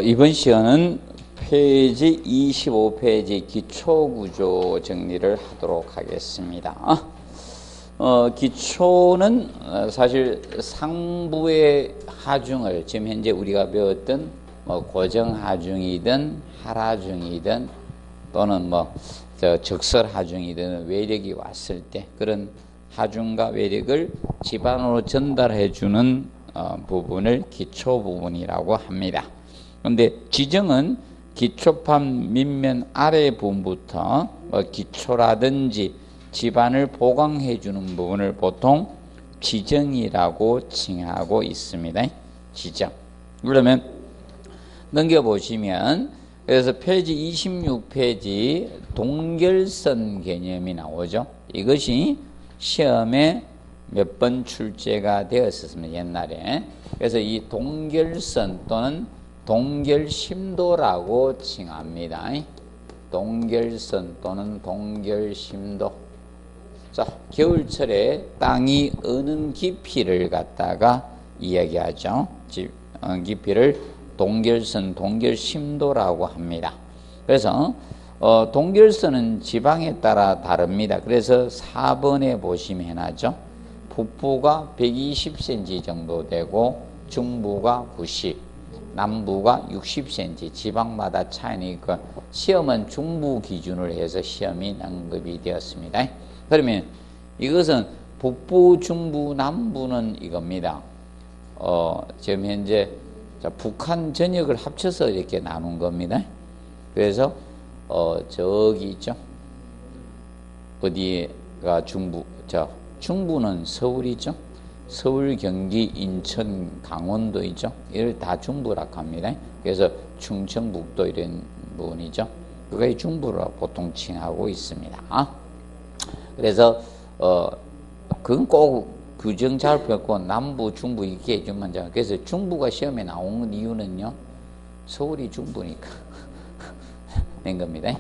이번 시간은 페이지 25페이지 기초구조 정리를 하도록 하겠습니다. 기초는 사실 상부의 하중을 지금 현재 우리가 배웠던 고정하중이든 하라중이든 또는 적설하중이든 외력이 왔을 때 그런 하중과 외력을 집안으로 전달해 주는 부분을 기초 부분이라고 합니다. 그런데 지정은 기초판 밑면 아래 부분부터 기초라든지 집안을 보강해 주는 부분을 보통 지정이라고 칭하고 있습니다. 지정. 그러면 넘겨보시면 그래서 페이지 26페이지 동결선 개념이 나오죠. 이것이 시험에 몇 번 출제가 되었었습니다. 옛날에. 그래서 이 동결선 또는 동결심도라고 칭합니다. 동결선 또는 동결심도. 자, 겨울철에 땅이 어는 깊이를 갖다가 이야기하죠. 깊이를 동결선, 동결심도라고 합니다. 그래서 동결선은 지방에 따라 다릅니다. 그래서 4번에 보시면 해놨죠. 북부가 120cm 정도 되고 중부가 90, 남부가 60cm, 지방마다 차이니까 시험은 중부 기준으로 해서 시험이 언급이 되었습니다. 그러면 이것은 북부, 중부, 남부는 이겁니다. 지금 현재 북한 전역을 합쳐서 이렇게 나눈 겁니다. 그래서 저기 있죠. 어디가 중부? 중부는 서울이죠. 서울, 경기, 인천, 강원도 있죠. 이걸 다 중부라고 합니다. 그래서 충청북도 이런 부분이죠. 그게 중부라고 보통 칭하고 있습니다. 그래서 그건 꼭 규정 잘 펴고 남부, 중부 이렇게 해주면 돼. 그래서 중부가 시험에 나온 이유는요. 서울이 중부니까 된 겁니다.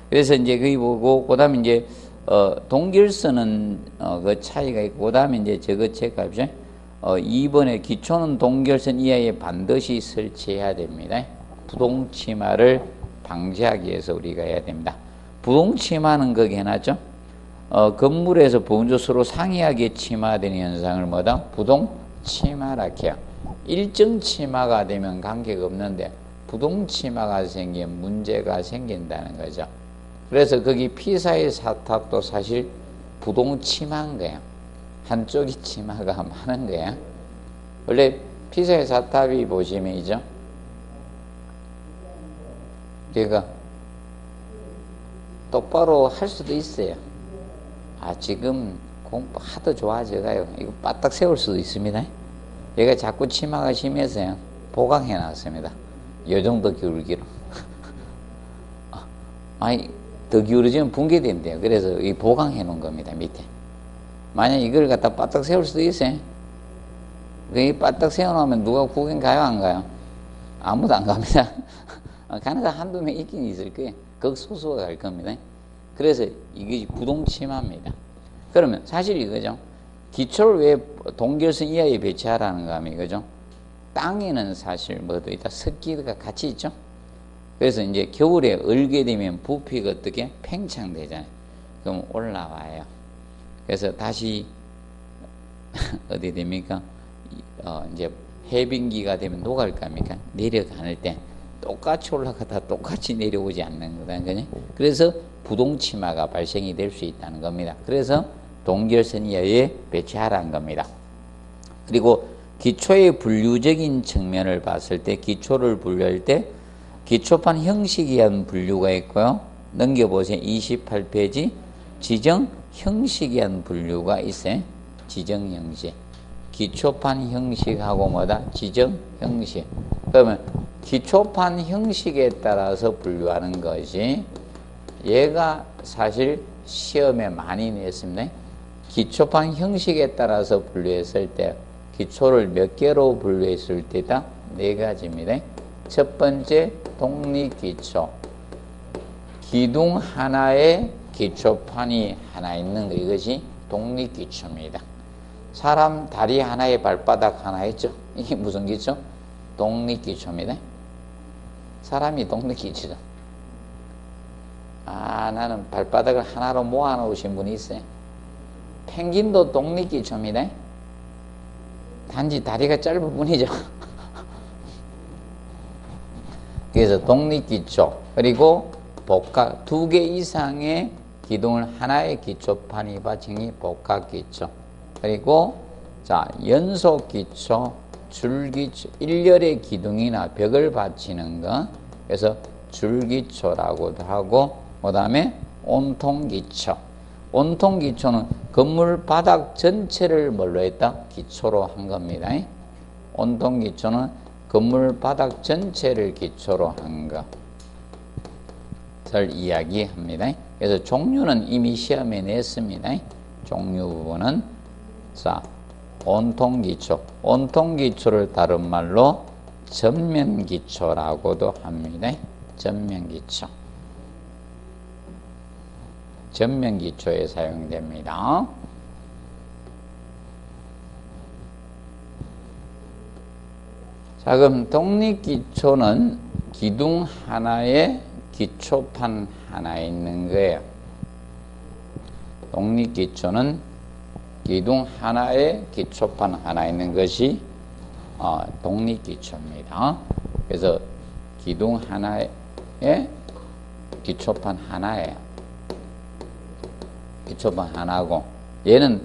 그래서 이제 그게 보고 그다음에 이제 동결선은 그 차이가 있고 그다음에 이제 저거 체크합시다. 2번에 기초는 동결선 이하에 반드시 설치해야 됩니다. 부동치마를 방지하기 위해서 우리가 해야 됩니다. 부동치마는 거기 해놨죠. 건물에서 보온조 서로 상이하게 침하되는 현상을 뭐다? 부동치마라고 해요. 일정 치마가 되면 관계가 없는데 부동치마가 생기면 문제가 생긴다는 거죠. 그래서 거기 피사의 사탑도 사실 부동치마인 거예요. 한쪽이 치마가 많은 거예요. 원래 피사의 사탑이 보시면 이죠. 얘가 똑바로 할 수도 있어요. 지금 공부 하도 좋아져가요. 이거 바닥 세울 수도 있습니다. 얘가 자꾸 치마가 심해서요. 보강해 놨습니다. 요 정도 기울기로. 더 기울어지면 붕괴된대요. 그래서 이 보강해 놓은 겁니다. 밑에. 만약 이걸 갖다 바닥 세울 수도 있어요. 이 바닥 세워놓으면 누가 구경 가요? 안 가요? 아무도 안 갑니다. 가는 사람 한두 명 있긴 있을 거예요. 극소수가 갈 겁니다. 그래서 이게 부동치마입니다. 그러면 사실 이거죠. 기초를 왜 동결선 이하에 배치하라는가 하면 이거죠. 땅에는 사실 뭐도 있다. 습기가 같이 있죠. 그래서 이제 겨울에 얼게 되면 부피가 어떻게 팽창되잖아요. 그럼 올라와요. 그래서 다시 어디 됩니까? 이제 해빙기가 되면 녹을 겁니까? 내려가는 때 똑같이 올라가다 똑같이 내려오지 않는 거다. 그죠? 그래서 부동치마가 발생이 될 수 있다는 겁니다. 그래서 동결선 이하에 배치하라는 겁니다. 그리고 기초의 분류적인 측면을 봤을 때 기초를 분류할 때 기초판 형식에 의한 분류가 있고요. 넘겨보세요. 28페이지 지정 형식에 의한 분류가 있어요. 지정 형식. 기초판 형식하고 뭐다? 지정 형식. 그러면 기초판 형식에 따라서 분류하는 것이 얘가 사실 시험에 많이 냈습니다. 기초판 형식에 따라서 분류했을 때 기초를 몇 개로 분류했을 때다? 4가지입니다. 첫 번째 독립기초. 기둥 하나에 기초판이 하나 있는 거, 이것이 독립기초입니다. 사람 다리 하나에 발바닥 하나 있죠. 이게 무슨 기초? 독립기초입니다. 사람이 독립기초죠. 아, 나는 발바닥을 하나로 모아놓으신 분이 있어요. 펭귄도 독립기초입니다. 단지 다리가 짧은 뿐이죠. 그래서 독립기초, 그리고 복합, 2개 이상의 기둥을 하나의 기초판이 받침이 복합기초, 그리고 자, 연속기초, 줄기초, 일렬의 기둥이나 벽을 받치는 것, 그래서 줄기초라고도 하고, 그 다음에 온통기초. 온통기초는 건물 바닥 전체를 뭘로 했다? 기초로 한 겁니다. 온통기초는 건물 바닥 전체를 기초로 한 것을 이야기합니다. 그래서 종류는 이미 시험에 냈습니다. 종류 부분은 자, 온통기초. 온통기초를 다른 말로 전면기초라고도 합니다. 전면기초. 전면기초에 사용됩니다. 자, 그럼 독립기초는 기둥 하나에 기초판 하나 있는 거예요. 독립기초는 기둥 하나에 기초판 하나 있는 것이 독립기초입니다. 그래서 기둥 하나에 기초판 하나예요. 기초판 하나고, 얘는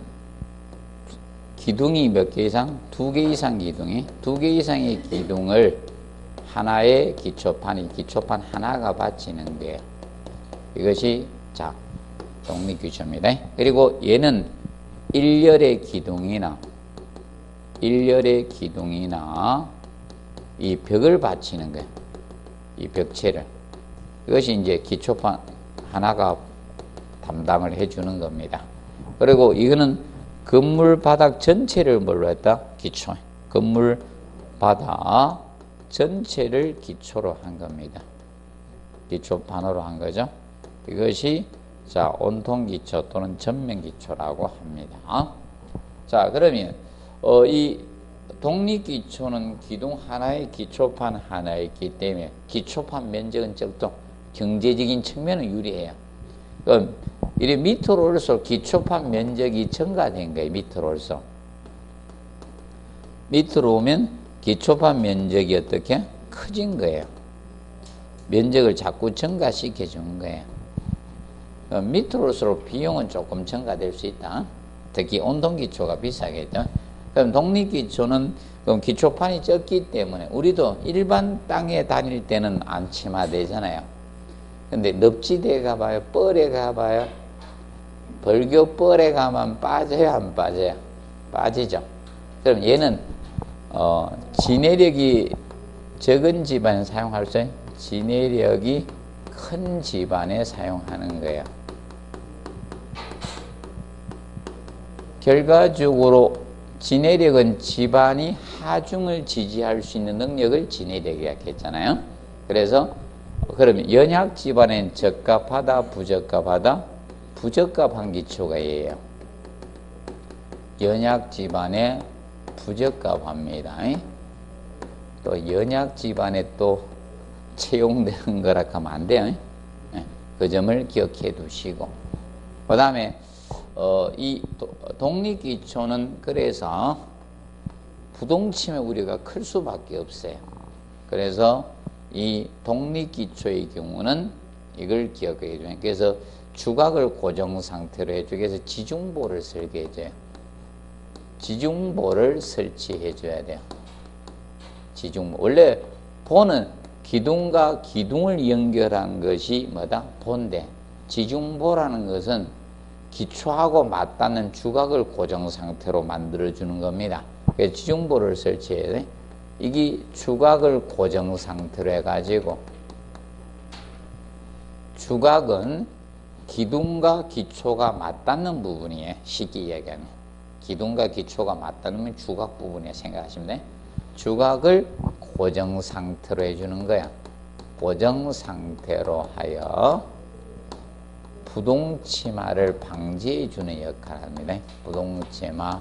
기둥이 몇 개 이상? 2개 이상 기둥이, 2개 이상의 기둥을 하나의 기초판 하나가 받치는 거예요. 이것이 자, 독립기초입니다. 그리고 얘는 일렬의 기둥이나 이 벽을 받치는 거예요. 이 벽체를. 이것이 이제 기초판 하나가 담당을 해주는 겁니다. 그리고 이거는 건물 바닥 전체를 뭘로 했다? 기초. 건물 바닥 전체를 기초로 한 겁니다. 기초판으로 한 거죠. 이것이 자, 온통기초 또는 전면기초라고 합니다. 자, 그러면 이 독립기초는 기둥 하나에 기초판 하나 있기 때문에 기초판 면적은 적도 경제적인 측면은 유리해요. 그럼 이래 밑으로 올수록 기초판 면적이 증가된 거예요. 밑으로 올수록. 밑으로 오면 기초판 면적이 어떻게? 커진 거예요. 면적을 자꾸 증가시켜 준 거예요. 그럼 밑으로 올수록 비용은 조금 증가될 수 있다. 특히 온통기초가 비싸겠죠. 그럼 독립기초는 그럼 기초판이 적기 때문에 우리도 일반 땅에 다닐 때는 안 침하되잖아요. 근데 늪지대에 가봐요. 뻘에 가봐요. 벌교 뻘에 가면 빠져요, 안 빠져요? 빠지죠. 그럼 얘는 지내력이 적은 집안에 사용할 수 있어요. 지내력이 큰 집안에 사용하는 거예요. 결과적으로 지내력은 집안이 하중을 지지할 수 있는 능력을 지내력이라고 했잖아요. 그래서 그러면 연약 집안엔 적합하다, 부적합하다? 부적합한 기초가 얘예요. 연약 집안에 부적합합니다. 또 연약 집안에 또 채용되는 거라 하면 안 돼요. 그 점을 기억해 두시고, 그 다음에 이 독립기초는 그래서 부동침의 우려가 클 수밖에 없어요. 그래서 이 독립기초의 경우는 이걸 기억해 줘요. 그래서 주각을 고정 상태로 해주기 위해서 지중보를 설계해줘요. 지중보를 설치해 줘야 돼요. 지중보. 원래 보는 기둥과 기둥을 연결한 것이 뭐다? 본데, 지중보라는 것은 기초하고 맞닿는 주각을 고정 상태로 만들어주는 겁니다. 그래서 지중보를 설치해야 돼. 이게 주각을 고정 상태로 해가지고, 주각은 기둥과 기초가 맞닿는 부분이에요. 쉽게 이야기하면. 기둥과 기초가 맞닿는 주각 부분이에요. 생각하시면 돼. 주각을 고정 상태로 해주는 거야. 고정 상태로 하여 부동치마를 방지해 주는 역할을 합니다. 부동치마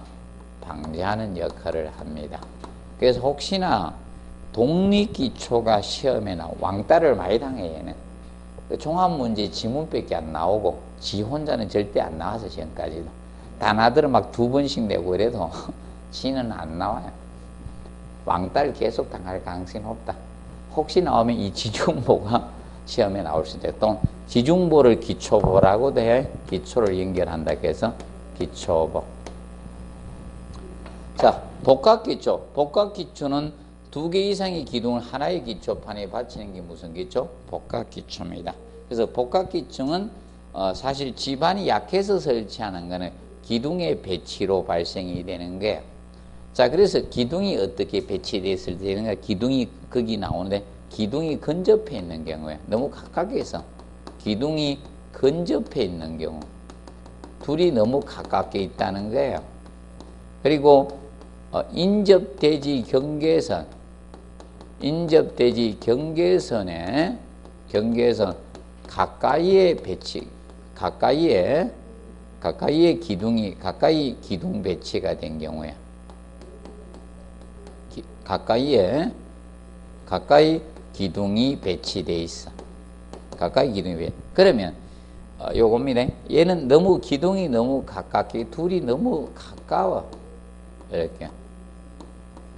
방지하는 역할을 합니다. 그래서 혹시나 독립기초가 시험에 왕따를 많이 당해, 얘는. 종합문제 지문밖에 안 나오고, 지 혼자는 절대 안 나와서 지금까지도. 단아들은 막 2번씩 내고 이래도 지는 안 나와요. 왕따를 계속 당할 가능성이 높다. 혹시 나오면 이 지중보가 시험에 나올 수 있다. 또 지중보를 기초보라고도 해. 기초를 연결한다 해서 기초보. 자, 복합기초. 복합기초는 2개 이상의 기둥을 하나의 기초판에 받치는 게 무슨 기초? 복합기초입니다. 그래서 복합기초는 사실 지반이 약해서 설치하는 거는 기둥의 배치로 발생이 되는 거예요. 자, 그래서 기둥이 어떻게 배치됐을 때는가? 기둥이 거기 나오는데 기둥이 근접해 있는 경우에 너무 가깝게 해서 기둥이 근접해 있는 경우 둘이 너무 가깝게 있다는 거예요. 그리고 인접대지 경계선에 가까이에 배치, 가까이 기둥 배치가 된 경우에 가까이 기둥이 배치되어 있어. 그러면 요겁니다. 얘는 너무 기둥이 너무 가깝게 둘이 너무 가까워. 이렇게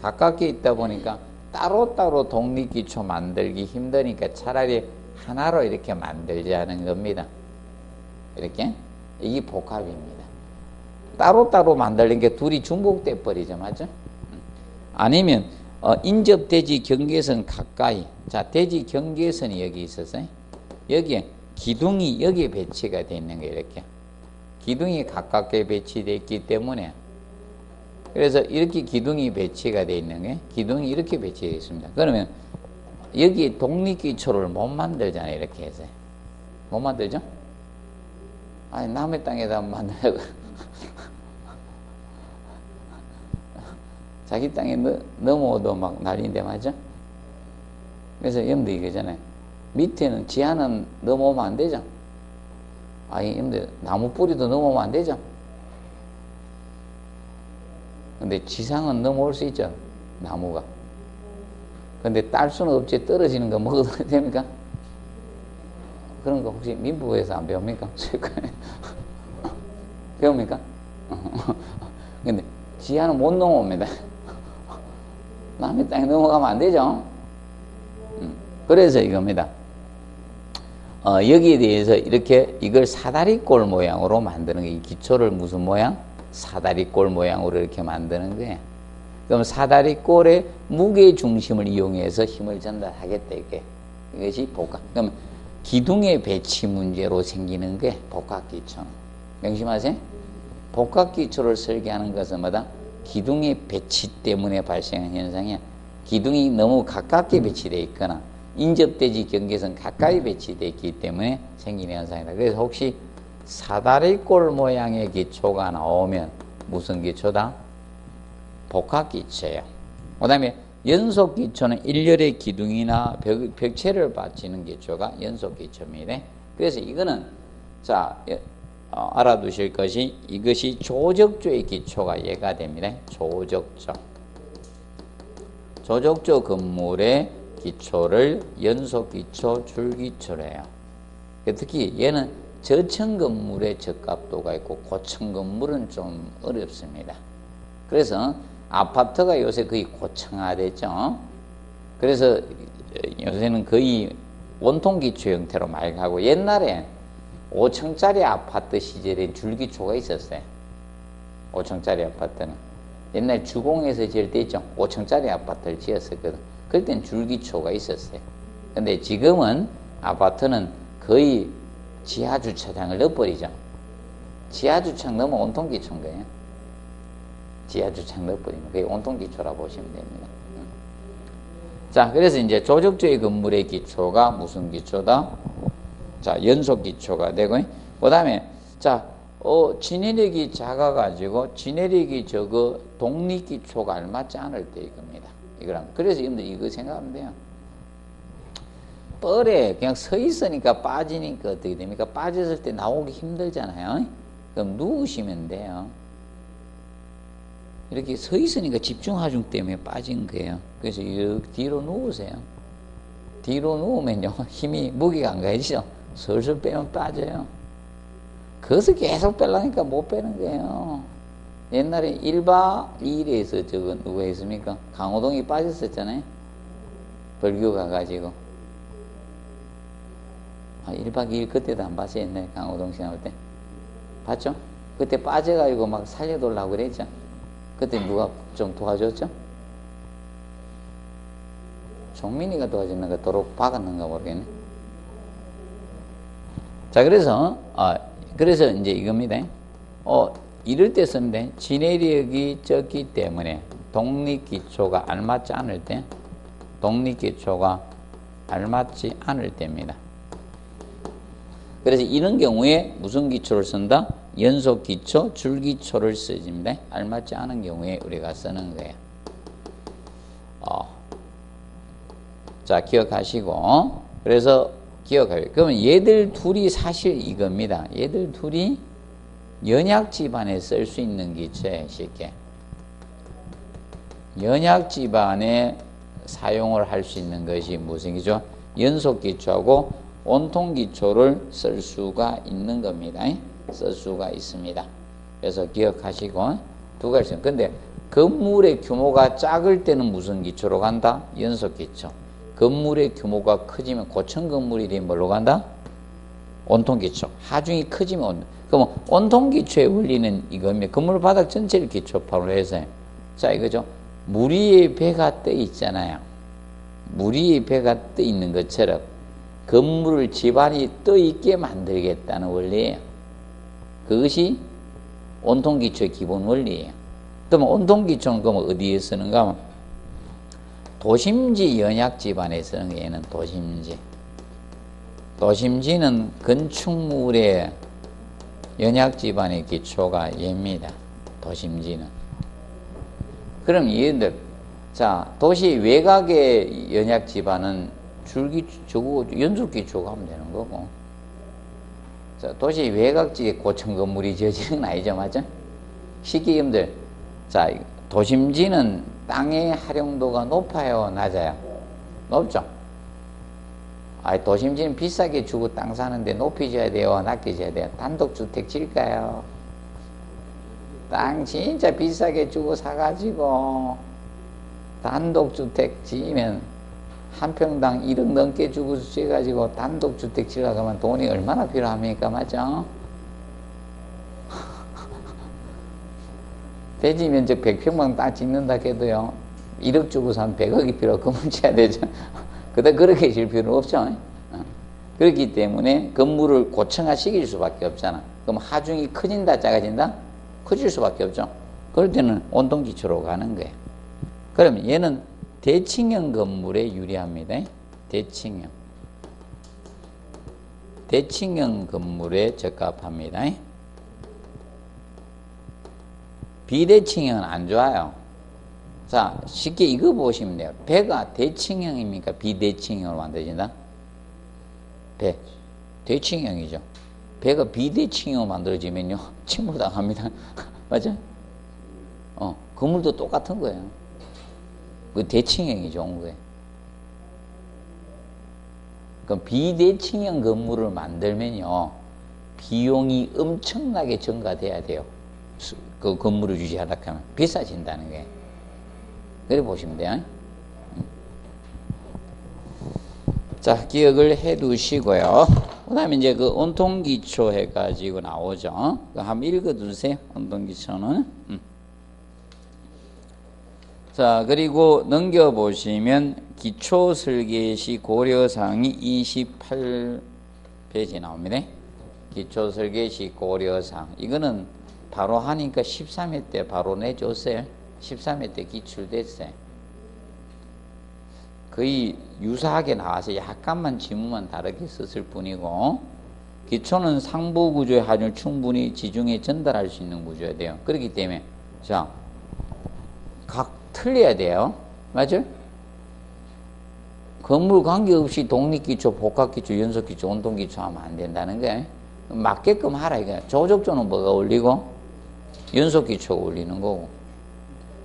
가깝게 있다 보니까 따로따로 독립기초 만들기 힘드니까 차라리 하나로 이렇게 만들자는 겁니다. 이렇게 이게 복합입니다. 따로따로 만들는 게 둘이 중복돼 버리죠, 맞죠? 아니면 인접대지 경계선 가까이. 자, 대지 경계선이 여기 있었어요. 여기에 기둥이 여기에 배치가 되어 있는 거예요. 이렇게 기둥이 가깝게 배치되어 있기 때문에 그래서 이렇게 기둥이 배치가 되어 있는 게 기둥이 이렇게 배치되어 있습니다. 그러면 여기 독립기초를 못 만들잖아요. 이렇게 해서 못 만들죠? 아니 남의 땅에다 만들고 자기 땅에 넘어오도 막 난리인데 맞죠? 그래서 여러분들 이거잖아요. 밑에는 지하는 넘어오면 안 되죠? 아니 여러분들 나무 뿌리도 넘어오면 안 되죠? 근데 지상은 넘어올 수 있죠, 나무가. 근데 딸 수는 없지. 떨어지는 거 먹어도 됩니까? 그런 거 혹시 민부에서 안 배웁니까? 배웁니까? 근데 지하는 못 넘어옵니다. 남의 땅에 넘어가면 안 되죠? 그래서 이겁니다. 여기에 대해서 이렇게 이걸 사다리꼴 모양으로 만드는 거예요. 이 기초를 무슨 모양? 사다리꼴 모양으로 이렇게 만드는 거예요. 그럼 사다리꼴의 무게 중심을 이용해서 힘을 전달하겠다, 이게. 이것이 복합. 그럼 기둥의 배치 문제로 생기는 게 복합기초. 명심하세요? 복합기초를 설계하는 것은 뭐다? 기둥의 배치 때문에 발생한 현상이야. 기둥이 너무 가깝게 배치되어 있거나 인접대지 경계선 가까이 배치되어 있기 때문에 생기는 현상이다. 그래서 혹시 사다리꼴 모양의 기초가 나오면 무슨 기초다? 복합기초예요. 그 다음에 연속기초는 일렬의 기둥이나 벽체를 받치는 기초가 연속기초입니다. 그래서 이거는 자 알아두실 것이 이것이 조적조의 기초가 얘가 됩니다. 조적조 건물의 기초를 연속기초, 줄기초로 해요. 특히 얘는 저층 건물의 적합도가 있고 고층 건물은 좀 어렵습니다. 그래서 아파트가 요새 거의 고층화됐죠. 그래서 요새는 거의 원통기초 형태로 많이 가고 옛날에 5층짜리 아파트 시절에 줄기초가 있었어요. 5층짜리 아파트는 옛날 주공에서 지을 때 있죠. 5층짜리 아파트를 지었었거든. 그럴 땐 줄기초가 있었어요. 근데 지금은 아파트는 거의 지하주차장을 넣어버리죠. 지하주차장 넣으면 온통기초인 거예요. 지하주차장 넣어버리면 그게 온통기초라고 보시면 됩니다. 자, 그래서 이제 조적조의 건물의 기초가 무슨 기초다? 자, 연속기초가 되고, 그 다음에, 자, 진해력이 작아가지고, 진해력이 적어 독립기초가 알맞지 않을 때 이겁니다. 이거랑. 그래서 여러분들 이거 생각하면 돼요. 뻘에 그냥 서 있으니까 빠지니까 어떻게 됩니까? 빠졌을 때 나오기 힘들잖아요. 그럼 누우시면 돼요. 이렇게 서 있으니까 집중하중 때문에 빠진 거예요. 그래서 뒤로 누우세요. 뒤로 누우면요, 힘이, 무게가 안 가야죠. 슬슬 빼면 빠져요. 그것을 계속 빼려니까 못 빼는 거예요. 옛날에 1박 2일에서 저거 누가 했습니까? 강호동이 빠졌었잖아요. 벌교 가가지고. 1박 2일 그때도 안 봤어요. 옛날에 강호동 씨 나올 때. 봤죠? 그때 빠져가지고 막 살려달라고 그랬죠. 그때 누가 좀 도와줬죠? 종민이가 도와줬는가 도로 박았는가 모르겠네. 자, 그래서 이제 이겁니다. 이럴 때 쓰면 돼. 지내력이 적기 때문에 독립기초가 알맞지 않을 때, 독립기초가 알맞지 않을 때입니다. 그래서 이런 경우에 무슨 기초를 쓴다? 연속기초, 줄기초를 쓰집니다. 알맞지 않은 경우에 우리가 쓰는 거예요. 자, 기억하시고. 그래서 기억해요. 그러면 얘들 둘이 사실 이겁니다. 얘들 둘이 연약 집안에 쓸 수 있는 기초에 쉽게. 연약 집안에 사용을 할 수 있는 것이 무슨 기초? 연속 기초하고 온통 기초를 쓸 수가 있는 겁니다. 쓸 수가 있습니다. 그래서 기억하시고 두 가지. 근데 건물의 규모가 작을 때는 무슨 기초로 간다? 연속 기초. 건물의 규모가 커지면 고층 건물이 되면 뭘로 간다? 온통 기초. 하중이 커지면 그럼 온통 기초의 원리는 이겁니다. 건물 바닥 전체를 기초파로 해서 자 이거죠. 물 위에 배가 떠 있잖아요. 물 위에 배가 떠 있는 것처럼 건물을 집안이 떠 있게 만들겠다는 원리예요. 그것이 온통 기초의 기본 원리예요. 그러면 온통 기초는 그럼 어디에 쓰는가 하면 도심지 연약 집안에 쓰는 게 얘는 도심지. 도심지는 건축물의 연약 집안의 기초가 얘입니다. 도심지는. 그럼 얘들, 자, 도시 외곽의 연약 집안은 줄기초고 연속기초가 하면 되는 거고. 자, 도시 외곽지에 고층 건물이 지어지는 건 아니죠, 맞죠? 쉽게 얘기하면, 자, 도심지는 땅의 활용도가 높아요, 낮아요? 높죠? 도심지는 비싸게 주고 땅 사는데 높이 줘야 돼요, 낮게 줘야 돼요? 단독주택 질까요? 땅 진짜 비싸게 주고 사가지고 단독주택 지으면 한 평당 1억 넘게 주고 지어가지고 단독주택 지으려고 하면 돈이 얼마나 필요합니까? 맞죠? 대지 면적 100평방 딱 짓는다 해도요 1억 주고 사면 100억이 필요하고 건물 지어야 되죠. 그다 그렇게 질 필요는 없죠. 그렇기 때문에 건물을 고층화 시킬 수밖에 없잖아. 그럼 하중이 커진다 작아진다? 커질 수밖에 없죠. 그럴 때는 온통기초로 가는 거예요. 그러면 얘는 대칭형 건물에 유리합니다. 대칭형. 대칭형 건물에 적합합니다. 비대칭형은 안 좋아요. 자, 쉽게 이거 보시면 돼요. 배가 대칭형입니까? 비대칭형으로 만들어진다? 배. 대칭형이죠. 배가 비대칭형으로 만들어지면요, 침몰당합니다. 맞아? 건물도 똑같은 거예요. 그 대칭형이죠, 온 거예요. 그럼 비대칭형 건물을 만들면요, 비용이 엄청나게 증가돼야 돼요. 그 건물을 유지하려고 하면. 비싸진다는 거예요. 그래 보시면 돼요. 자, 기억을 해 두시고요. 그 다음에 이제 그 온통기초 해가지고 나오죠. 한번 읽어 두세요. 온통기초는. 자, 그리고 넘겨보시면 기초설계시 고려사항이 28페이지 나옵니다. 기초설계시 고려사항. 이거는 바로 하니까 13회 때 바로 내줬어요. 13회 때 기출됐어요. 거의 유사하게 나와서 약간만 지문만 다르게 썼을 뿐이고, 기초는 상부 구조의 하중을 충분히 지중해 전달할 수 있는 구조여야 돼요. 그렇기 때문에 자, 각 틀려야 돼요. 맞죠? 건물 관계없이 독립기초, 복합기초, 연속기초, 온통기초 하면 안 된다는 거예요. 맞게끔 하라 이거야. 조족조는 뭐가 올리고 연속기초가 올리는 거고.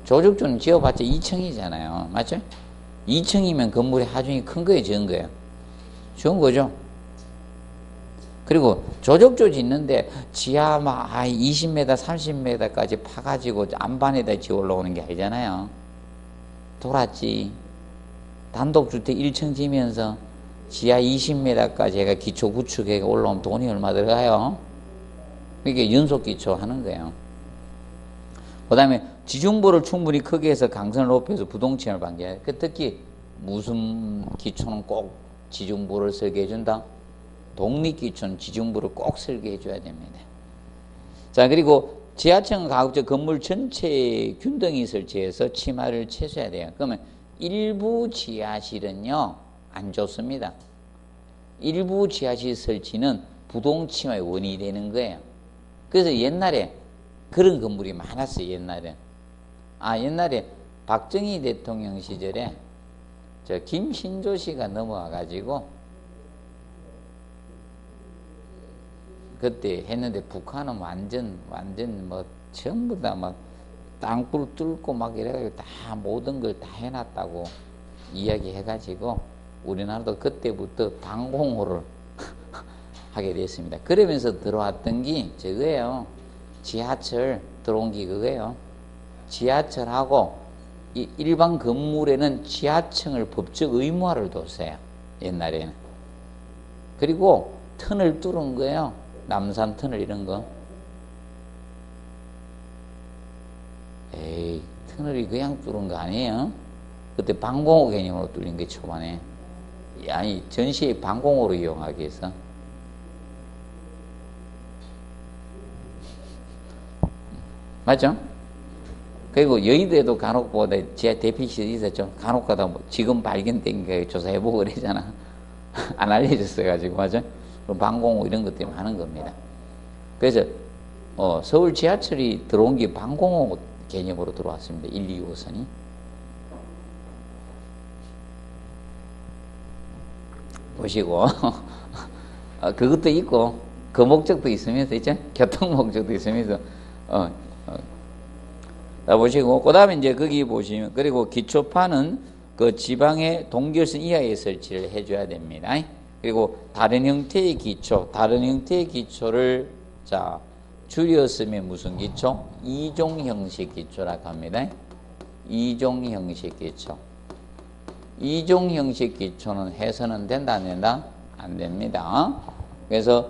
조적조는 지어봤자 2층이잖아요. 맞죠? 2층이면 건물이 하중이 큰 거예요, 적은 거예요? 좋은 거죠? 그리고 조적조 짓는데 지하 막 20m, 30m까지 파가지고 안반에다 지어 올라오는 게 아니잖아요. 돌았지. 단독주택 1층 지면서 지하 20m까지 해가 기초 구축해 올라오면 돈이 얼마 들어가요? 이게 연속기초 하는 거예요. 그 다음에 지중부를 충분히 크게 해서 강선을 높여서 부동층을 방지해. 특히 무슨 기초는 꼭 지중부를 설계해 준다? 독립기초는 지중부를 꼭 설계해 줘야 됩니다. 자, 그리고 지하층은 가급적 건물 전체에 균등히 설치해서 치마를 채소해야 돼요. 그러면 일부 지하실은요, 안 좋습니다. 일부 지하실 설치는 부동치마의 원인이 되는 거예요. 그래서 옛날에 그런 건물이 많았어요, 옛날에. 옛날에 박정희 대통령 시절에 저 김신조 씨가 넘어와가지고 그때 했는데 북한은 완전 뭐 전부 다 막 땅굴 뚫고 막 이래가지고 다 모든 걸 다 해놨다고 이야기해가지고 우리나라도 그때부터 방공호를 하게 됐습니다. 그러면서 들어왔던 게 저거예요. 지하철 들어온 게 그거예요. 지하철하고 이 일반 건물에는 지하층을 법적 의무화를 뒀어요. 옛날에는. 그리고 턴을 뚫은 거예요. 남산 터널 이런 거. 에이, 터널이 그냥 뚫은 거 아니에요? 그때 방공호 개념으로 뚫린 게 초반에. 아니, 전시에 방공호로 이용하기 위해서. 맞죠? 그리고 여의도에도 간혹 보다 지하 대피실이 있었죠. 간혹 가다 뭐 지금 발견된 게 조사해보고 그러잖아. 안 알려졌어가지고, 맞죠? 방공호 이런 것들이 많은 겁니다. 그래서 서울 지하철이 들어온 게 방공호 개념으로 들어왔습니다. 1, 2호선이. 보시고 그것도 있고 그 목적도 있으면서 있죠. 교통 목적도 있으면서 자, 보시고 그 다음에 이제 거기 보시면 그리고 기초판은 그 지방의 동결선 이하에 설치를 해줘야 됩니다. 그리고 다른 형태의 기초를 자 줄였으면 무슨 기초? 이종 형식 기초라고 합니다. 이종 형식 기초. 이종 형식 기초는 해서는 된다 안 된다? 안 됩니다. 그래서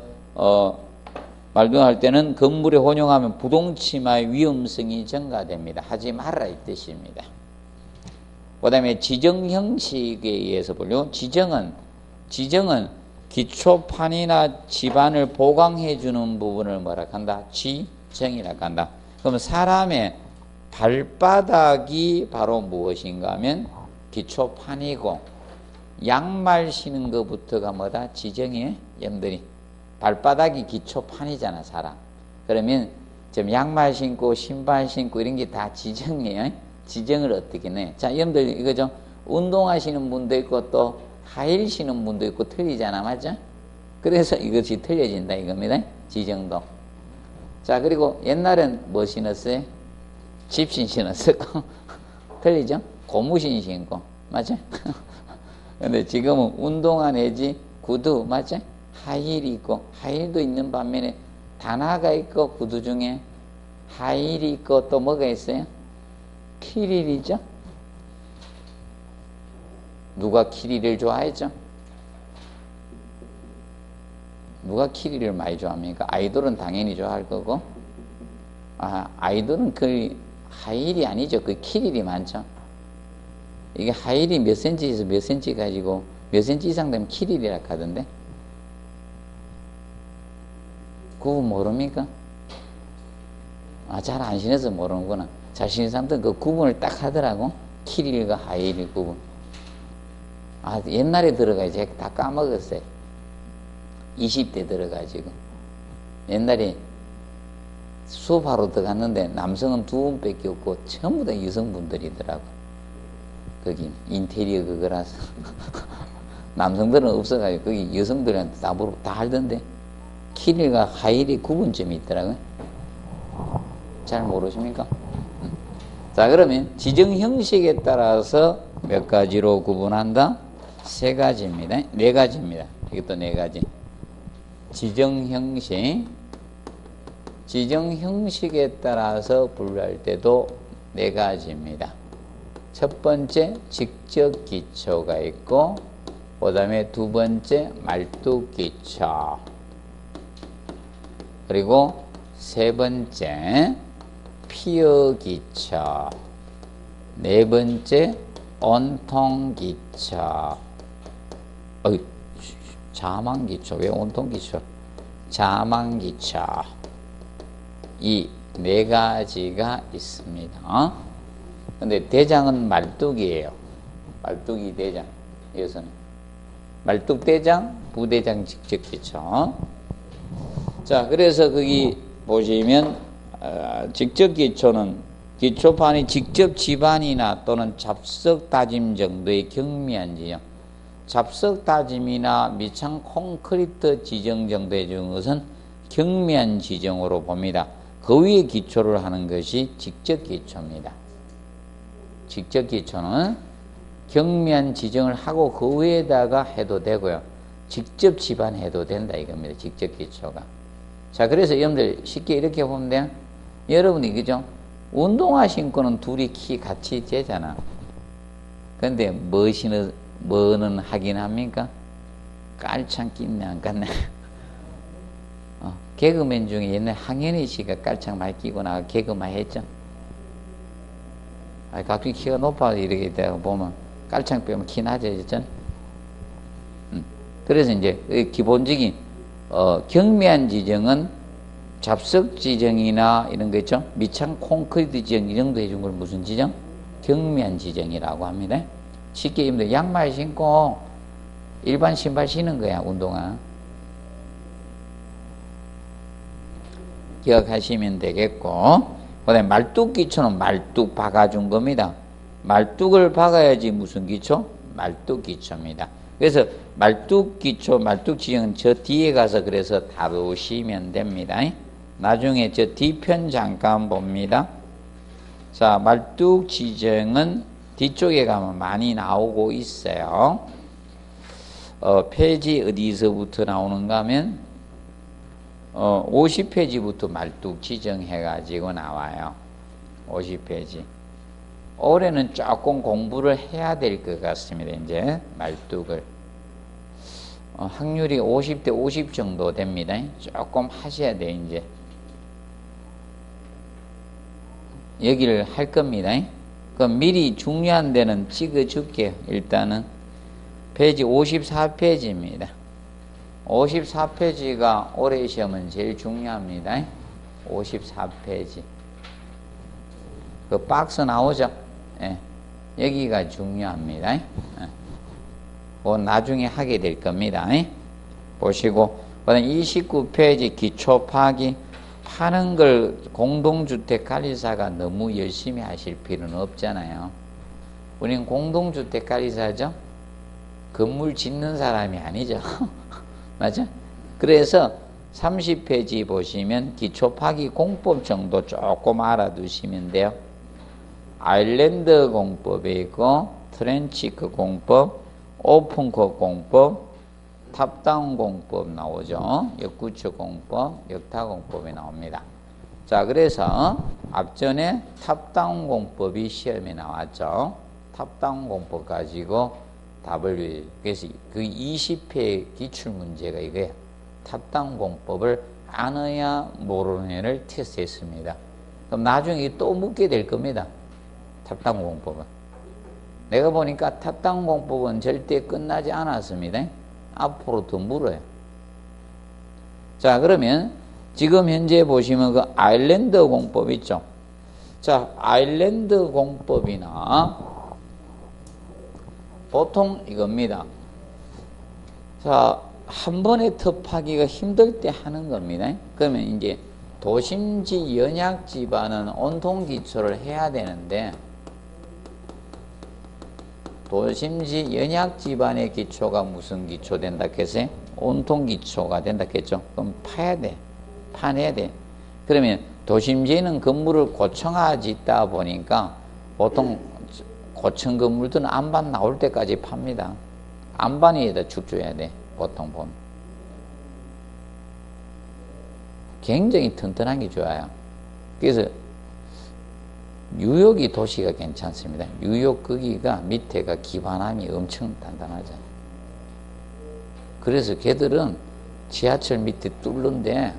말동할 때는 건물에 혼용하면 부동치마의 위험성이 증가됩니다. 하지 말라 이 뜻입니다. 그 다음에 지정 형식에 의해서 보려 지정은 기초판이나 지반을 보강해 주는 부분을 뭐라 한다? 지정이라고 한다. 그럼 사람의 발바닥이 바로 무엇인가 하면 기초판이고 양말 신은 것부터가 뭐다? 지정이에요. 여러분들이 발바닥이 기초판이잖아, 사람. 그러면 지금 양말 신고 신발 신고 이런 게 다 지정이에요. 지정을 어떻게 내? 자, 여러분들 이거죠. 운동하시는 분도 있고 또 하일 신는 분도 있고 틀리잖아, 맞죠? 그래서 이것이 틀려진다 이겁니다. 지정도. 자, 그리고 옛날엔 뭐 신었어요? 집신 신었었고 틀리죠? 고무신 신고, 맞죠? 근데 지금은 운동화 내지 구두, 맞죠? 하일이 있고 하일도 있는 반면에 단화가 있고 구두 중에 하일이 있고 또 뭐가 있어요? 키릴이죠? 누가 키릴을 좋아했죠? 누가 키릴을 많이 좋아합니까? 아이돌은 당연히 좋아할 거고, 아이돌은 그 하일이 아니죠. 그 키릴이 많죠. 이게 하일이 몇 센치에서 몇 센치 가지고 몇 센치 이상 되면 키릴이라 하던데. 그거 모릅니까? 잘 안 신어서 모르는구나. 잘 신는 사람들은 그 구분을 딱 하더라고. 키릴과 하일의 구분. 옛날에 들어가지 다 까먹었어요. 20대 들어가지고. 옛날에 수업하러 들어갔는데 남성은 2분밖에 없고 전부 다 여성분들이더라고. 거기 인테리어 그거라서. 남성들은 없어가지고 거기 여성들한테 다 알던데. 키릴과 하일의 구분점이 있더라고요. 잘 모르십니까? 자, 그러면 지정 형식에 따라서 몇 가지로 구분한다? 세 가지입니다. 네 가지입니다. 이것도 네 가지. 지정 형식. 지정 형식에 따라서 분류할 때도 네 가지입니다. 첫 번째, 직접 기초가 있고, 그 다음에 두 번째, 말뚝 기초. 그리고 세 번째, 피어 기초. 네 번째, 온통 기초. 자망 기초. 왜 온통 기초? 자망 기초. 이 네 가지가 있습니다. 근데 대장은 말뚝이에요. 말뚝이 대장. 이것은 말뚝 대장, 부대장 직접 기초. 자, 그래서 거기 보시면 직접 기초는 기초판이 직접 지반이나 또는 잡석 다짐 정도의 경미한 지형. 잡석 다짐이나 미창 콘크리트 지정 정도의 것은 경미한 지정으로 봅니다. 그 위에 기초를 하는 것이 직접 기초입니다. 직접 기초는 경미한 지정을 하고 그 위에다가 해도 되고요. 직접 지반해도 된다 이겁니다. 직접 기초가. 자, 그래서 여러분들 쉽게 이렇게 보면 돼요. 여러분이 그죠? 운동화 신고는 둘이 키 같이 재잖아. 근데 뭐는 하긴 합니까? 깔창 낀네 안 깠네. 개그맨 중에 옛날 항현희 씨가 깔창 많이 끼고 나가 개그만 했죠. 갑자기 키가 높아서 이렇게 되다 보면 깔창 빼면 키 낮아졌잖아. 그래서 이제 기본적인 경미한 지정은 잡석 지정이나 이런 거 있죠. 미창 콘크리트 지정 이 정도 해준 걸 무슨 지정? 경미한 지정이라고 합니다. 쉽게 얘기하면 양말 신고 일반 신발 신는 거야, 운동화. 기억하시면 되겠고, 그 다음에 말뚝 기초는 말뚝 박아준 겁니다. 말뚝을 박아야지 무슨 기초? 말뚝 기초입니다. 그래서 말뚝 기초, 말뚝 지정은 저 뒤에 가서 그래서 다루시면 됩니다. 나중에 저 뒤편 잠깐 봅니다. 자, 말뚝 지정은 뒤쪽에 가면 많이 나오고 있어요. 페이지 어디서부터 나오는가 하면 50페이지부터 말뚝 지정해가지고 나와요. 50페이지. 올해는 조금 공부를 해야 될 것 같습니다. 이제 말뚝을. 확률이 50대 50 정도 됩니다. 조금 하셔야 돼, 이제. 여기를 할 겁니다. 그럼 미리 중요한 데는 찍어줄게요. 일단은. 페이지 54페이지입니다. 54페이지가 올해 시험은 제일 중요합니다. 54페이지. 그 박스 나오죠? 예. 여기가 중요합니다. 예. 그건 나중에 하게 될 겁니다. 보시고, 그 다음 29페이지 기초 파기. 파는 걸 공동주택 관리사가 너무 열심히 하실 필요는 없잖아요. 우리는 공동주택 관리사죠? 건물 짓는 사람이 아니죠. 맞아? 그래서 30페이지 보시면 기초 파기 공법 정도 조금 알아두시면 돼요. 아일랜드 공법이 있고, 트렌치크 공법, 오픈컷 공법, 탑다운 공법 나오죠. 역구축 공법, 역타 공법이 나옵니다. 자, 그래서 앞전에 탑다운 공법이 시험에 나왔죠. 탑다운 공법 가지고 답을, 그래서 그 20회 기출문제가 이거예요. 탑다운 공법을 아느냐 모르느냐를 테스트했습니다. 그럼 나중에 또 묻게 될 겁니다. 탑다운 공법은. 내가 보니까 탑다운 공법은 절대 끝나지 않았습니다. 앞으로 더 물어요. 자, 그러면 지금 현재 보시면 그 아일랜드 공법 있죠. 자, 아일랜드 공법이나 보통 이겁니다. 자, 한 번에 톱하기가 힘들 때 하는 겁니다. 그러면 이제 도심지 연약 지반은 온통 기초를 해야 되는데, 도심지 연약 지반의 기초가 무슨 기초 된다 했어요? 온통 기초가 된다 했죠. 그럼 파야 돼. 파내야 돼. 그러면 도심지는 건물을 고층화 짓다 보니까 보통 고층 건물들은 안반 나올 때까지 팝니다. 안반 위에다 축 줘야 돼. 보통 보면. 굉장히 튼튼한 게 좋아요. 그래서 뉴욕이 도시가 괜찮습니다. 뉴욕 거기가 밑에가 기반함이 엄청 단단하잖아요. 그래서 걔들은 지하철 밑에 뚫는데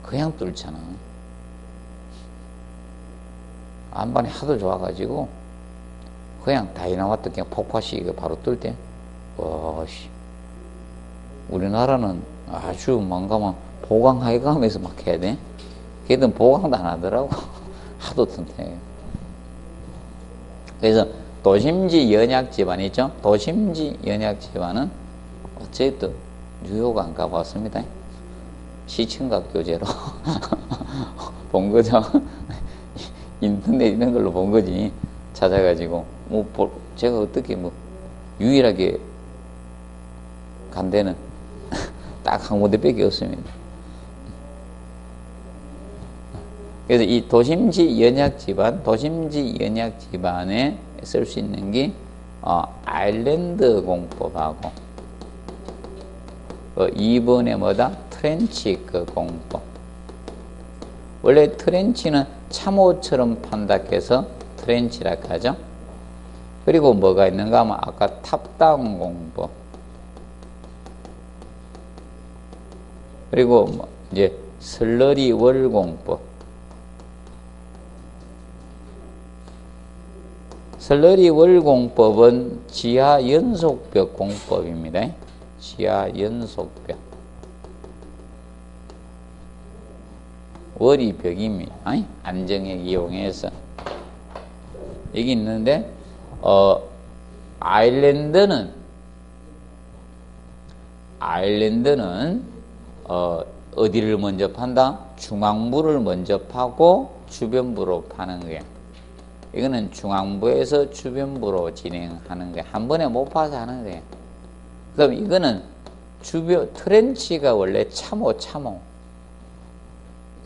그냥 뚫잖아. 안반이 하도 좋아가지고 그냥 다이나마트 그냥 폭파시키고 바로 뚫대. 와씨, 우리나라는 아주 뭔가만 보강해가면서 막 해야 돼. 걔들은 보강도 안 하더라고. 하도 튼튼해. 그래서 도심지 연약 집안 있죠? 도심지 연약 집안은 어쨌든 뉴욕 안 가봤습니다. 시청각 교재로 본 거죠. 인터넷 이런 걸로 본 거지. 찾아가지고 제가 어떻게 유일하게 간 데는 딱 한 군데밖에 없습니다. 그래서 이 도심지 연약 집안에 쓸 수 있는 게 아일랜드 공법하고 2번에 뭐다? 트렌치 공법. 원래 트렌치는 참호처럼 판다 해서 트렌치라 하죠. 그리고 뭐가 있는가 하면 아까 탑다운 공법. 그리고 이제 슬러리 월 공법. 슬러리 월 공법은 지하 연속벽 공법입니다. 지하 연속벽. 월이 벽입니다. 안정액 이용해서. 여기 있는데, 아일랜드는, 어디를 먼저 판다? 중앙부를 먼저 파고 주변부로 파는 거예요. 이거는 중앙부에서 주변부로 진행하는 거예요. 한 번에 못 파서 하는 거예요. 그럼 이거는 트렌치가 원래 참호.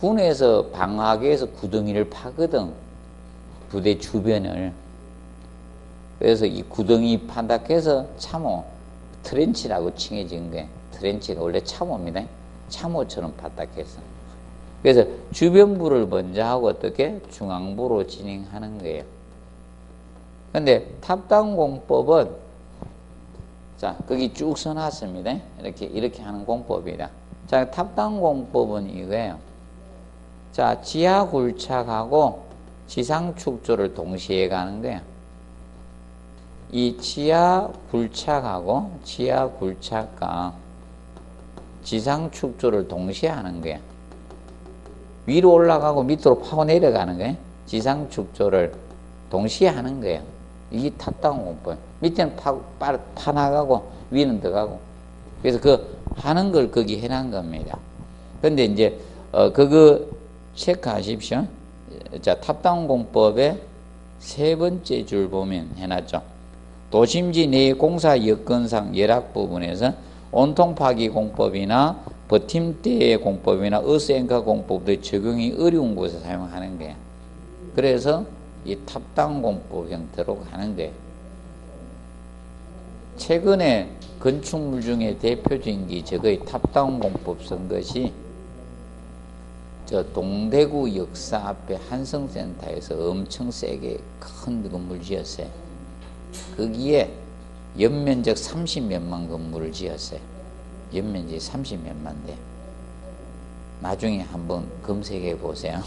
군에서 방화기에서 구덩이를 파거든. 부대 주변을. 그래서 이 구덩이 판다 해서 참호, 트렌치라고 칭해진 거예요. 트렌치가 원래 참호입니다. 참호처럼 팠다 해서. 그래서 주변부를 먼저 하고 어떻게? 중앙부로 진행하는 거예요. 근데 탑다운 공법은, 자, 거기 쭉 써놨습니다. 이렇게 하는 공법이다. 자, 탑다운 공법은 이거예요. 자, 지하 굴착하고 지상 축조를 동시에 가는 거예요. 이 지하 굴착과 지상 축조를 동시에 하는 거예요. 위로 올라가고 밑으로 파고 내려가는 거예요. 지상 축조를 동시에 하는 거예요. 이게 탑다운 공법. 밑에는 파나가고 위는 더 가고. 그래서 그 하는 걸 거기 해놓은 겁니다. 근데 이제 그거 체크하십시오. 자, 탑다운 공법의 세 번째 줄 보면 해놨죠. 도심지 내 공사 여건상 열악 부분에서 온통 파기 공법이나 버팀대 공법이나 어스앵커 공법도 적용이 어려운 곳에 사용하는 거예요. 그래서 이 탑다운 공법 형태로 가는 거예요. 최근에 건축물 중에 대표적인 게 저거의 탑다운 공법 쓴 것이 저 동대구 역사 앞에 한성센터에서 엄청 세게 큰 건물 지었어요. 거기에 연면적 30몇만 건물을 지었어요. 연면적이 30몇만 대. 나중에 한번 검색해 보세요.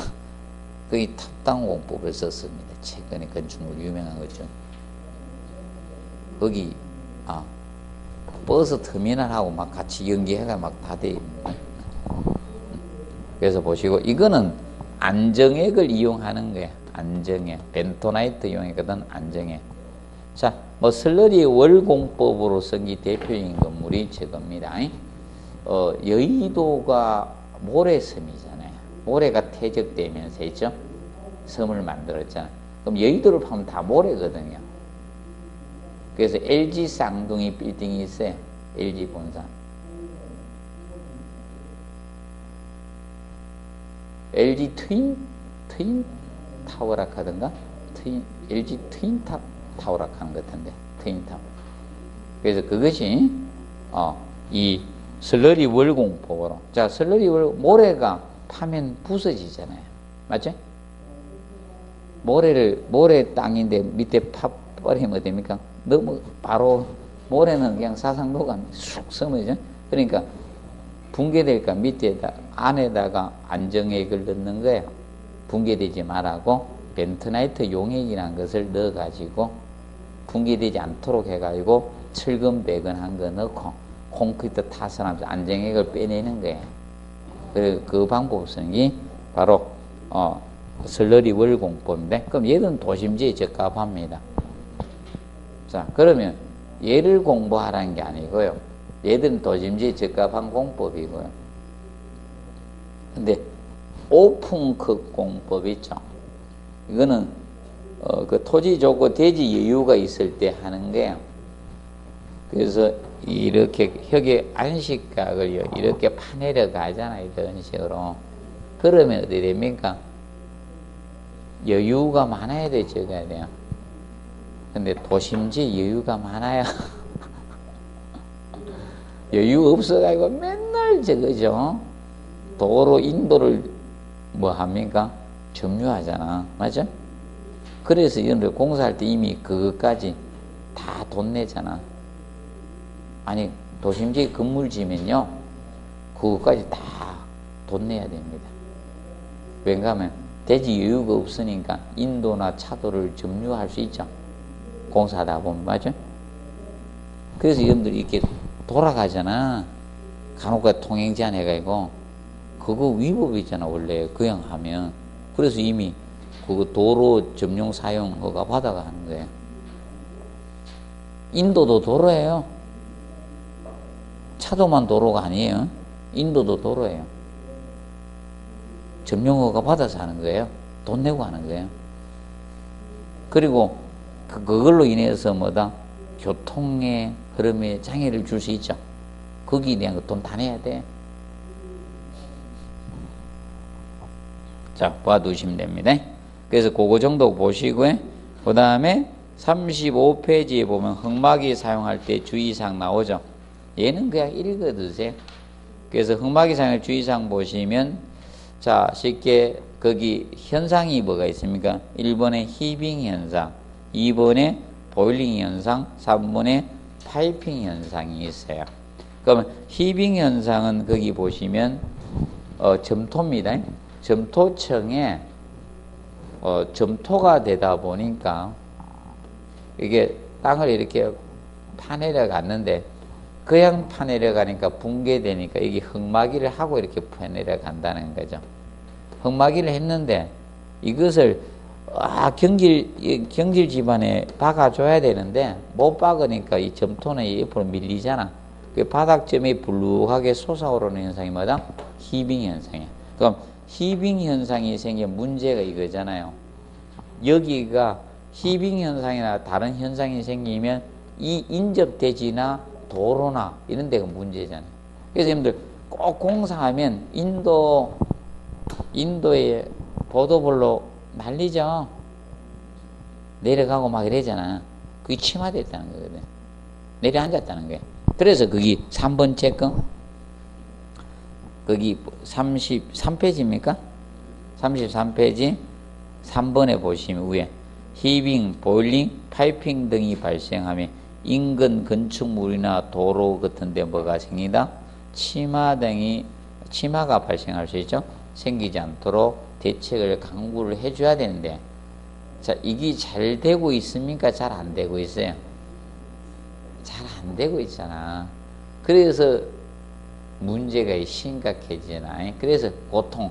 거기 탑다운 공법을 썼습니다. 최근에 건축물 유명한 거죠. 거기 버스 터미널하고 막 같이 연계해가 막 다 돼 있는. 그래서 보시고 이거는 안정액을 이용하는 거예요. 안정액. 벤토나이트 이용했거든. 안정액. 자, 슬러리 월공법으로 쓴 게 대표적인 건물이 저겁니다. 여의도가 모래섬이잖아요. 모래가 퇴적되면서 있죠. 섬을 만들었잖아요. 그럼 여의도를 파면 다 모래거든요. 그래서 LG 쌍둥이 빌딩이 있어요. LG 본사. LG 트윈 타워라 하던가? LG 트윈탑 타워라 하는 것 같은데, 트윈탑. 그래서 그것이 이 슬러리 월공법으로, 자, 슬러리 모래가 파면 부서지잖아요. 맞죠? 모래 땅인데 밑에 버리면 어떻습니까? 너무 바로 모래는 그냥 사상 녹아 쑥 스며져. 그러니까 붕괴될까 밑에다 안에다가 안정액을 넣는 거예요. 붕괴되지 말라고 벤트나이트 용액이라는 것을 넣어가지고 붕괴되지 않도록 해가지고 철근배근한 거 넣고 콘크리트 타설하면서 안정액을 빼내는 거예요. 그 방법성이 바로 슬러리 월공법인데, 그럼 얘는 도심지에 적합합니다. 자, 그러면 얘를 공부하라는 게 아니고요. 얘들은 도심지에 적합한 공법이고요. 근데 오픈컷 공법 있죠. 이거는 그 토지 좋고 대지 여유가 있을 때 하는 거예요. 그래서 이렇게 혁의 안식각을 이렇게 파내려 가잖아요. 이런 식으로. 그러면 어떻게 됩니까? 여유가 많아야 돼, 적어야 돼요. 근데 도심지 여유가 많아요. 여유 없어가지고 맨날 저거죠. 도로 인도를 뭐 합니까? 점유하잖아. 맞죠? 그래서 이런 공사할 때 이미 그것까지 다 돈 내잖아. 아니, 도심지 건물 지면요, 그것까지 다 돈 내야 됩니다. 왜냐 하면 대지 여유가 없으니까 인도나 차도를 점유할 수 있죠. 공사하다 보면. 맞죠? 그래서 여러분들이 이렇게 돌아가잖아. 간혹가 통행 제한 해가지고 그거 위법이잖아, 원래 그냥 하면. 그래서 이미 그거 도로 점용 사용 허가 받아가 하는 거예요. 인도도 도로예요. 차도만 도로가 아니에요. 인도도 도로예요. 점용 허가 받아서 하는 거예요. 돈 내고 하는 거예요. 그리고 그걸로 인해서 뭐다? 교통의 흐름에 장애를 줄 수 있죠. 거기에 대한 돈 다 내야 돼. 자, 봐두시면 됩니다. 그래서 그거 정도 보시고요. 그 다음에 35페이지에 보면 흑마기 사용할 때 주의사항 나오죠. 얘는 그냥 읽어두세요. 그래서 흑마기 사용할 주의사항 보시면, 자, 쉽게 거기 현상이 뭐가 있습니까? 1번에 히빙 현상, 2번에 보일링 현상, 3번에 파이핑 현상이 있어요. 그러면 히빙 현상은 거기 보시면 점토입니다. 점토층에 점토가 되다 보니까 이게 땅을 이렇게 파내려 갔는데 그냥 파내려 가니까 붕괴되니까 이게 흙막이를 하고 이렇게 파내려 간다는 거죠. 흙막이를 했는데 이것을 경질 집안에 박아줘야 되는데 못 박으니까 이 점토는 옆으로 밀리잖아. 그 바닥점이 불룩하게 솟아오르는 현상이 뭐다? 히빙 현상이야. 그럼 히빙 현상이 생긴 문제가 이거잖아요. 여기가 히빙 현상이나 다른 현상이 생기면 이 인접대지나 도로나 이런 데가 문제잖아요. 그래서 여러분들 꼭 공사하면 인도의 보도블록 난리죠. 내려가고 막 이러잖아. 그게 침하됐다는 거거든. 내려앉았다는 거예요. 그래서 거기 3번째 거 거기 33페이지입니까? 33페이지 3번에 보시면 위에 히빙, 보일링, 파이핑 등이 발생하면 인근 건축물이나 도로 같은 데 뭐가 생긴다? 치마가 발생할 수 있죠. 생기지 않도록 대책을 강구를 해줘야 되는데, 자, 이게 잘 되고 있습니까? 잘 안 되고 있어요. 잘 안 되고 있잖아. 그래서 문제가 심각해지나. 그래서 보통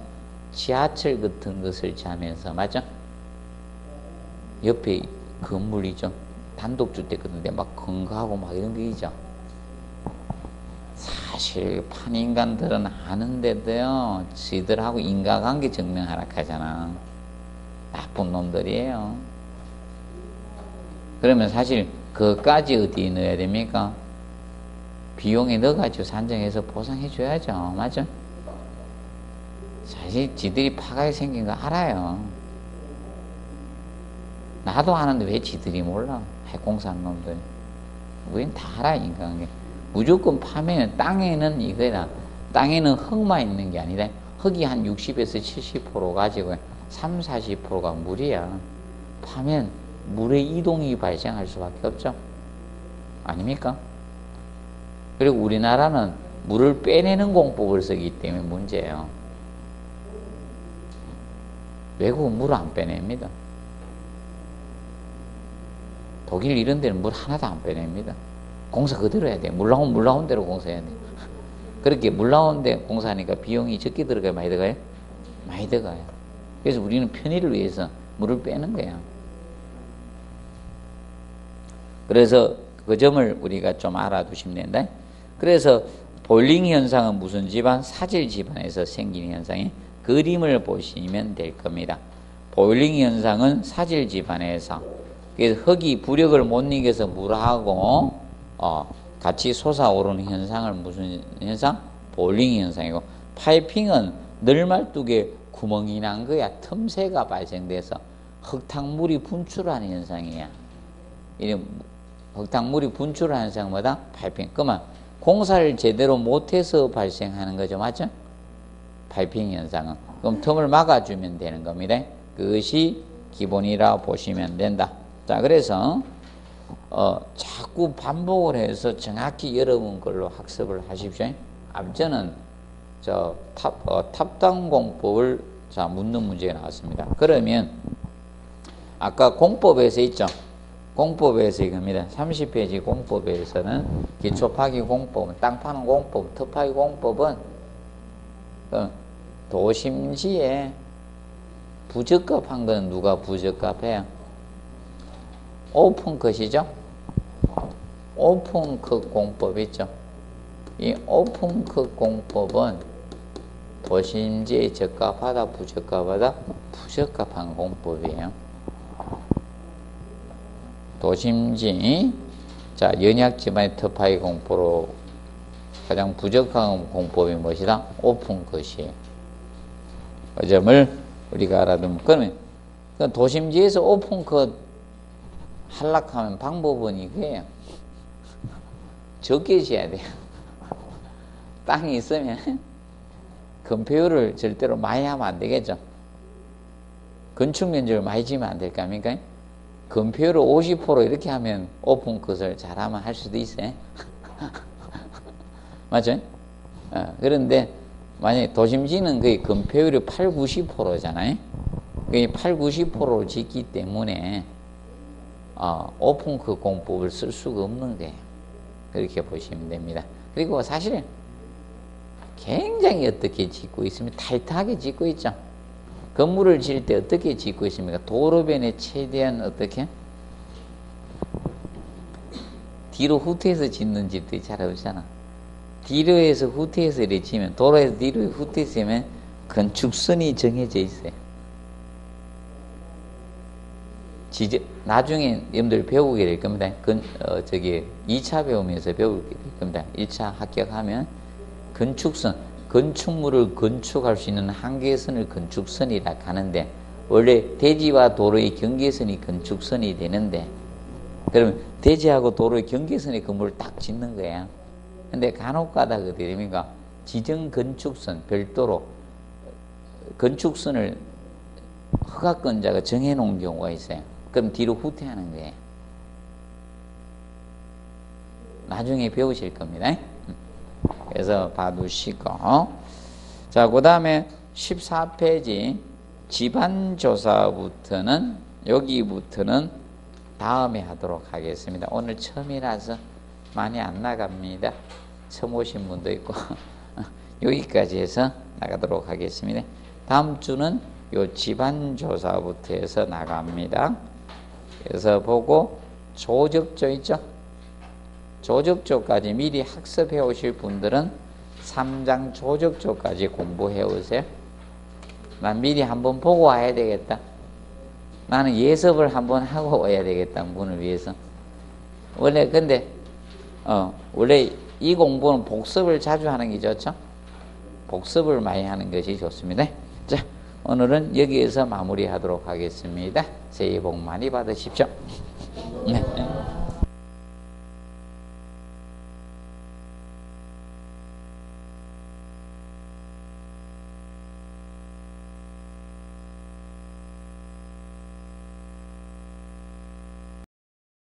지하철 같은 것을 자면서, 맞죠? 옆에 건물이죠. 단독주택 같은데 막 건강하고 막 이런 게 있죠. 사실 판인간들은 아는데도요, 지들하고 인과관계 증명하라 하잖아. 나쁜 놈들이에요. 그러면 사실 그것까지 어디에 넣어야 됩니까? 비용에 넣어가지고 산정해서 보상해 줘야죠. 맞죠? 사실 지들이 파가게 생긴 거 알아요. 나도 아는데 왜 지들이 몰라? 핵공사하는 놈들. 우린 다 알아, 인간관계. 무조건 파면 땅에는 이거다. 땅에는 흙만 있는 게 아니라 흙이 한 60에서 70% 가지고 3, 40%가 물이야. 파면 물의 이동이 발생할 수밖에 없죠. 아닙니까? 그리고 우리나라는 물을 빼내는 공법을 쓰기 때문에 문제예요. 외국은 물을 안 빼냅니다. 독일 이런 데는 물 하나도 안 빼냅니다. 공사 그대로 해야 돼. 물 나온 대로 공사해야 돼. 그렇게 물 나온 데 공사하니까 비용이 적게 들어가요? 많이 들어가요? 많이 들어가요. 그래서 우리는 편의를 위해서 물을 빼는 거야. 그래서 그 점을 우리가 좀 알아두시면 된다. 그래서 보일링 현상은 무슨 집안? 사질 집안에서 생기는 현상이 그림을 보시면 될 겁니다. 보일링 현상은 사질 집안에서, 그래서 흙이 부력을 못 이겨서 물하고 같이 솟아오르는 현상을 무슨 현상? 보일링 현상이고, 파이핑은 널말뚝에 구멍이 난 거야. 틈새가 발생돼서 흙탕물이 분출하는 현상이야. 이 흙탕물이 분출하는 현상마다 파이핑. 그러면 공사를 제대로 못해서 발생하는 거죠. 맞죠? 파이핑 현상은. 그럼 틈을 막아주면 되는 겁니다. 그것이 기본이라 보시면 된다. 자, 그래서 자꾸 반복을 해서 정확히 여러분 걸로 학습을 하십시오. 앞전은 탑다운 공법을 묻는 문제가 나왔습니다. 그러면 아까 공법에서 있죠. 공법에서 이겁니다. 30페이지 공법에서는 기초 파기 공법, 땅 파는 공법, 터 파기 공법은 도심지에 부적합한 건 누가 부적합해요? 오픈컷이죠. 오픈컷 공법 있죠. 이 오픈컷 공법은 도심지에 적합하다, 부적합하다? 부적합한 공법이에요. 도심지, 자, 연약 집안의 터파이 공법으로 가장 부적합한 공법이 무엇이다? 오픈컷이에요. 그 점을 우리가 알아두면, 그러면 도심지에서 오픈컷 하락하면 방법은 이거예요. 적게 지어야 돼요. 땅이 있으면 건폐율을 절대로 많이 하면 안 되겠죠. 건축 면적을 많이 지으면 안 될 거 아닙니까? 건폐율을 50% 이렇게 하면 오픈컷을 잘하면 할 수도 있어요. 맞죠? 그런데 만약에 도심지는 거의 건폐율이 8, 90%잖아요. 거의 8, 90%를 짓기 때문에 오픈컷 공법을 쓸 수가 없는 거예요. 그렇게 보시면 됩니다. 그리고 사실 굉장히 어떻게 짓고 있으면 타이트하게 짓고 있죠. 건물을 지을 때 어떻게 짓고 있습니까? 도로변에 최대한 어떻게? 뒤로 후퇴해서 짓는 집들이 잘 없잖아. 뒤로에서 후퇴해서 이렇게 지면, 도로에서 뒤로 후퇴해서 하면 건축선이 정해져 있어요. 나중에 여러분들 배우게 될 겁니다. 2차 배우면서 배우게 될 겁니다. 1차 합격하면 건축선, 건축물을 건축할 수 있는 한계선을 건축선이라 하는데, 원래 대지와 도로의 경계선이 건축선이 되는데, 그러면 대지하고 도로의 경계선에 건물을 딱 짓는 거야. 근데 간혹 가다가 어떻게 됩니까? 지정 건축선, 별도로 건축선을 허가권자가 정해놓은 경우가 있어요. 그럼 뒤로 후퇴하는 거예요. 나중에 배우실 겁니다. 그래서 봐두시고. 자, 그 다음에 14페이지 집안조사부터는, 여기부터는 다음에 하도록 하겠습니다. 오늘 처음이라서 많이 안 나갑니다. 처음 오신 분도 있고. 여기까지 해서 나가도록 하겠습니다. 다음 주는 요 집안조사부터 해서 나갑니다. 그래서 보고 조적조 있죠? 조적조까지 미리 학습해 오실 분들은 3장 조적조까지 공부해 오세요. 난 미리 한번 보고 와야 되겠다. 나는 예습을 한번 하고 와야 되겠다. 분을 위해서. 원래 근데 원래 이 공부는 복습을 자주 하는 게 좋죠. 복습을 많이 하는 것이 좋습니다. 자, 오늘은 여기에서 마무리하도록 하겠습니다. 새해 복 많이 받으십시오. 네.